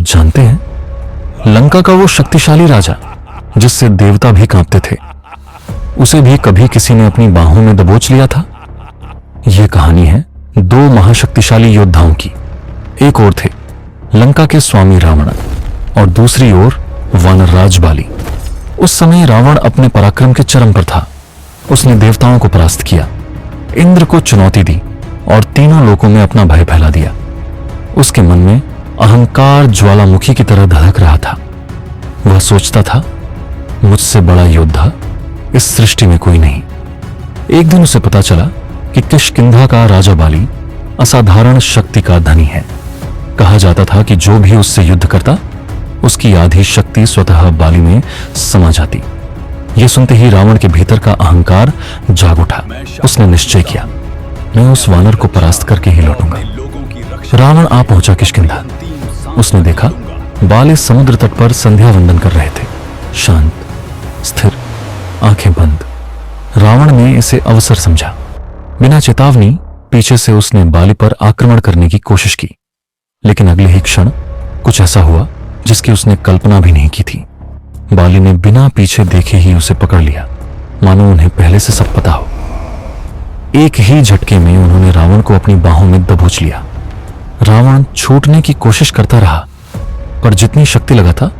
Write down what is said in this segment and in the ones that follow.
जानते हैं, लंका का वो शक्तिशाली राजा जिससे देवता भी कांपते थे, उसे भी कभी किसी ने अपनी बाहों में दबोच लिया था। यह कहानी है दो महाशक्तिशाली योद्धाओं की। एक ओर थे लंका के स्वामी रावण और दूसरी ओर वानरराज बाली। उस समय रावण अपने पराक्रम के चरम पर था। उसने देवताओं को परास्त किया, इंद्र को चुनौती दी और तीनों लोकों में अपना भय फैला दिया। उसके मन में अहंकार ज्वालामुखी की तरह धधक रहा था। वह सोचता था, मुझसे बड़ा योद्धा इस सृष्टि में कोई नहीं। एक दिन उसे पता चला कि किष्किंधा का राजा बाली असाधारण शक्ति का धनी है। कहा जाता था कि जो भी उससे युद्ध करता, उसकी आधी शक्ति स्वतः बाली में समा जाती। यह सुनते ही रावण के भीतर का अहंकार जाग उठा। उसने निश्चय किया, मैं उस वानर को परास्त करके ही लौटूंगा। रावण आ पहुंचा किष्किंधा। उसने देखा बाली समुद्र तट पर संध्या वंदन कर रहे थे, शांत, स्थिर, आंखें बंद। रावण ने इसे अवसर समझा। बिना चेतावनी पीछे से उसने बाली पर आक्रमण करने की कोशिश की, लेकिन अगले ही क्षण कुछ ऐसा हुआ जिसकी उसने कल्पना भी नहीं की थी। बाली ने बिना पीछे देखे ही उसे पकड़ लिया, मानो उन्हें पहले से सब पता हो। एक ही झटके में उन्होंने रावण को अपनी बाहों में दबोच लिया। रावण छूटने की कोशिश करता रहा, पर जितनी शक्ति लगा था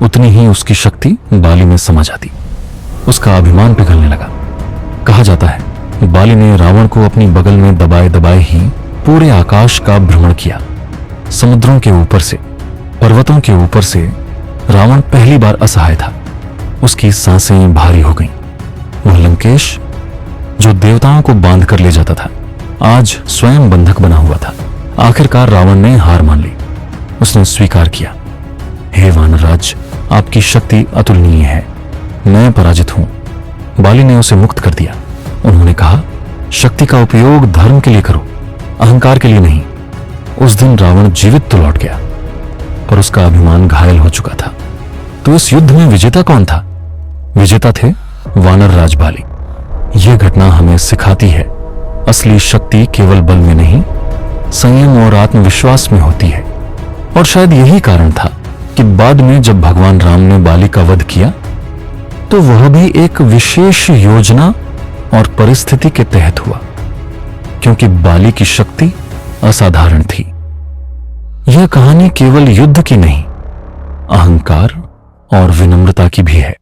उतनी ही उसकी शक्ति बाली में समा जाती। उसका अभिमान पिघलने लगा। कहा जाता है बाली ने रावण को अपनी बगल में दबाए दबाए ही पूरे आकाश का भ्रमण किया। समुद्रों के ऊपर से, पर्वतों के ऊपर से रावण पहली बार असहाय था। उसकी सांसें भारी हो गईं। वह लंकेश, जो देवताओं को बांध कर ले जाता था, आज स्वयं बंधक बना हुआ था। आखिरकार रावण ने हार मान ली। उसने स्वीकार किया, हे वानरराज, आपकी शक्ति अतुलनीय है, मैं पराजित हूं। बाली ने उसे मुक्त कर दिया। उन्होंने कहा, शक्ति का उपयोग धर्म के लिए करो, अहंकार के लिए नहीं। उस दिन रावण जीवित तो लौट गया, पर उसका अभिमान घायल हो चुका था। तो इस युद्ध में विजेता कौन था? विजेता थे वानरराज बाली। यह घटना हमें सिखाती है, असली शक्ति केवल बल में नहीं, संयम और आत्मविश्वास में होती है। और शायद यही कारण था कि बाद में जब भगवान राम ने बाली का वध किया, तो वह भी एक विशेष योजना और परिस्थिति के तहत हुआ, क्योंकि बाली की शक्ति असाधारण थी। यह कहानी केवल युद्ध की नहीं, अहंकार और विनम्रता की भी है।